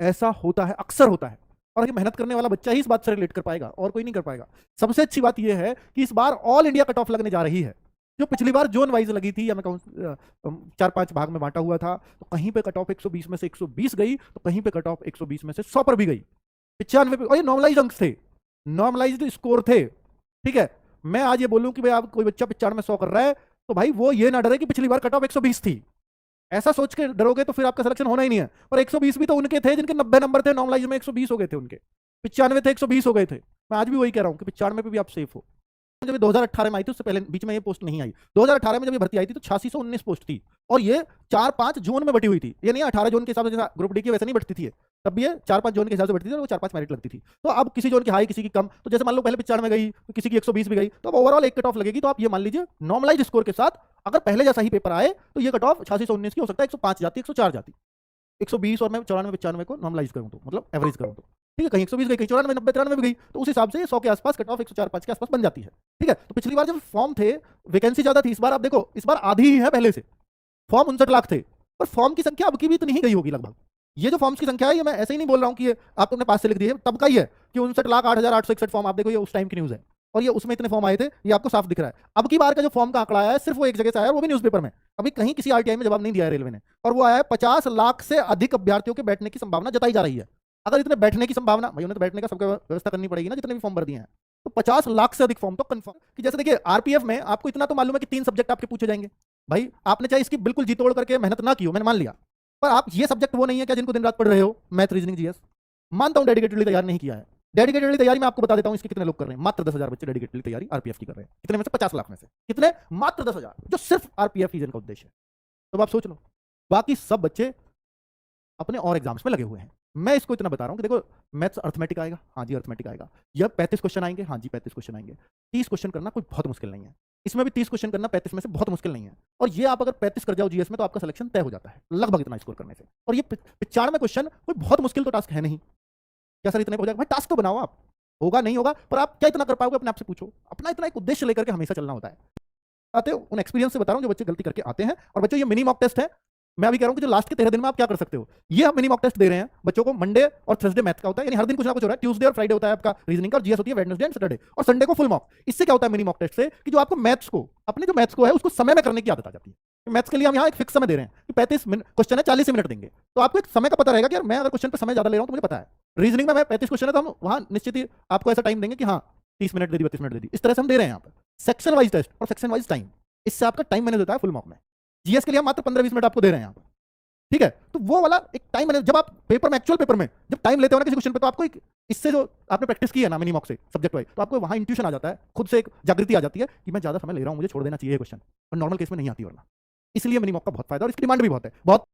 ऐसा होता है, अक्सर होता है, और ये मेहनत करने वाला बच्चा ही इस बात से रिलेट कर पाएगा और कोई नहीं कर पाएगा। सबसे अच्छी बात यह है कि इस बार ऑल इंडिया कट ऑफ लगने जा रही है। जो पिछली बार जोन वाइज लगी थी, या मैं कहूँ 4-5 भाग में बांटा हुआ था, तो कहीं पे कट ऑफ 120 में से 120 गई, तो कहीं पे कट ऑफ 120 में से 100 पर भी गई, 95 पे। और ये नॉर्मलाइज अंक थे, नॉर्मलाइज्ड स्कोर थे, ठीक है। मैं आज ये बोलूं कि भाई आप कोई बच्चा 95-100 कर रहा है, तो भाई वो ये ना डरे कि पिछली बार कट ऑफ 120 थी। ऐसा सोच के डरोगे तो फिर आपका सिलेक्शन होना ही नहीं है। पर 120 भी तो उनके थे जिनके 90 नंबर थे, नॉर्मलाइज में 120 हो गए थे उनके, 95 थे 120 हो गए थे। मैं आज भी वही कह रहा हूं कि 95 पे भी आप सेफ हो। जब ये 2018 में आई थी, उससे पहले बीच में ये पोस्ट नहीं आई। 2018 में जब ये भर्ती आई थी तो 8619 पोस्ट थी, और ये 4-5 जोन में बटी हुई थी। ये नहीं 18 जोन के हिसाब से, जैसा ग्रुप डी की वैसे नहीं बढ़ती थी, तब भी ये 4-5 जोन के हिसाब से बढ़ती थी, और वो 4-5 मेरिट लगती थी। तो अब किसी जोन की हाई, किसी की कम, तो जैसे मान लो पहले 95 में गई, तो किसी की 120 भी गई, तो अब ओवरऑल एक कट ऑफ लगेगी। तो आप ये मान लीजिए नॉर्मलाइज स्कोर के साथ अगर पहले जैसा ही पेपर आए, तो ये कट ऑफ 8619 की हो सकता है 105 जाती, 104 जाती, 120, और मैं 94-95 को नॉर्मलाइज करूं तो, मतलब एवरेज करूं तो, ठीक है। कहीं 120 गई, कहीं 94, 90, 93 भी गई, तो उस हिसाब से 100 के आसपास कट ऑफ 104-5 के आसपास बन जाती है, ठीक है। तो पिछली बार जब फॉर्म थे, वैकेंसी ज्यादा थी। इस बार आप देखो, इस बार आधी ही है पहले से। फॉर्म 59 लाख थे, पर फॉर्म की संख्या अब की भी इतनी ही गई होगी लगभग। ये जो फॉर्म्स की संख्या है, ये मैं ऐसे ही नहीं बोल रहा हूं कि ये आपको अपने पास से लिख दी है, तब का ही है कि 59,08,861 फॉर्म। आप देखो, ये उस टाइम की न्यूज है, और ये उसमें इतने फॉर्म आए थे, ये आपको साफ दिख रहा है। अब की बार का जो फॉर्म का आंकड़ा आया है, सिर्फ वो एक जगह से आया है, वो भी न्यूज़पेपर में। अभी कहीं किसी आरटीआई में जवाब नहीं दिया है रेलवे ने, और वो आया है 50 लाख से अधिक अभ्यर्थियों के बैठने की संभावना जताई जा रही है। अगर इतने बैठने की संभावना, भाई उन्हें तो बैठने का सबका व्यवस्था करनी पड़ेगी ना, जितने भी फॉर्म भर दिए हैं, तो 50 लाख से अधिक फॉर्म तो कंफर्म। कि जैसे देखिए आरपीएफ में आपको इतना तो मालूम है कि 3 सब्जेक्ट आपके पूछे जाएंगे। भाई आपने चाहे इसकी बिल्कुल जी तोड़ करके मेहनत ना की हो, मैंने मान लिया, पर आप ये सब्जेक्ट वो नहीं है क्या जिनको दिन रात पढ़ रहे हो, मैथ, रीजनिंग, जीएस। मानता हूं डेडिकेटेडली तैयार नहीं किया है। डेडिकेटेडली तैयारी में आपको बता देता हूं इसके कितने लोग कर रहे हैं। मात्र 10,000 बच्चे डेडिकेटेडली तैयारी आरपीएफ की कर रहे हैं। कितने में से? 50 लाख में से कितने? मात्र 10,000, जो सिर्फ आरपीएफ ही जिनका उद्देश्य है। तो आप सोच लो, बाकी सब बच्चे अपने और एग्जाम्स में लगे हुए हैं। मैं इसको इतना बता रहा हूं कि देखो, मैथ्स अर्थमेटिक आएगा, हाँ जी अर्थमेटिक आएगा। यह 35 क्वेश्चन आएंगे, हाँ जी 35 क्वेश्चन आएंगे। 30 क्वेश्चन करना कोई बहुत मुश्किल नहीं है। इसमें भी 30 क्वेश्चन करना 35 में से बहुत मुश्किल नहीं है। और ये आप अगर 35 कर जाओ जीएस में, तो आपका सिलेक्शन तय हो जाता है लगभग इतना स्कोर करने से। और ये 95 क्वेश्चन कोई बहुत मुश्किल तो टास्क है नहीं। क्या सर इतने हो जाएगा? भाई टास्क तो बनाओ आप, होगा नहीं होगा, पर आप क्या इतना कर पाओगे अपने आप से पूछो। अपना इतना एक उद्देश्य लेकर के हमेशा चलना होता है। आते हो उन एक्सपीरियंस से बता रहा हूं जो बच्चे गलती करके आते हैं। और बच्चों, ये मिनी मॉक टेस्ट है। मैं अभी कह रहा हूं कि जो लास्ट के 13 दिन में आप क्या कर सकते हो, ये हम मिनी मॉक टेस्ट दे रहे हैं बच्चों को। मंडे और थर्सडे मैथ का होता है, यानी हर दिन कुछ ना कुछ हो रहा है। ट्यूसडे और फ्राइडे होता है आपका रीजनिंग का, और जीएस होती है वेडनेसडे एंड सैटरडे, और संडे को फुल मॉक। इससे क्या होता है मिनी मॉक टेस्ट से, कि जो आपको मैथ्स को, अपने जो मैथ्स को है उसको समय में करने की आदत आ जाती है। मैथ्स के लिए हम यहाँ एक फिक्स समय दे रहे हैं कि 35 मिनट क्वेश्चन है, 40 मिनट देंगे, तो आपको एक समय का पता रहेगा कि यार मैं अगर क्वेश्चन पर समय ज्यादा ले रहा हूँ तो मुझे पता है। रीजनिंग में मैं 35 क्वेश्चन है, तो हम वहां निश्चित ही आपको ऐसा टाइम देंगे कि हाँ 30 मिनट दे दी, 32 मिनट दे दी। इस तरह से हम दे रहे हैं यहाँ पर सेक्शन वाइज टेस्ट और सेक्शन वाइज टाइम। इससे आपका टाइम मैनेज होता है फुल मॉक में। जीएस के लिए हम मात्र 15-20 मिनट आपको दे रहे हैं यहाँ पर, ठीक है। तो वो वाला एक टाइम मैनेज, जब आप पेपर में, एक्चुअल पेपर में जब टाइम लेते हो ना किसी क्वेश्चन पे, तो आपको एक इससे जो आपने प्रैक्टिस की है ना मिनी मॉक से सब्जेक्ट वाइज, तो आपको वहां इंट्यूशन आ जाता है, खुद से एक जागृति आ जाती है कि मैं ज्यादा समय ले रहा हूं, मुझे छोड़ देना चाहिए क्वेश्चन। और नॉर्मल केस में नहीं आती, वरना। इसलिए मिनी मॉक का बहुत फायदा, और इसकी डिमांड भी बहुत है, बहुत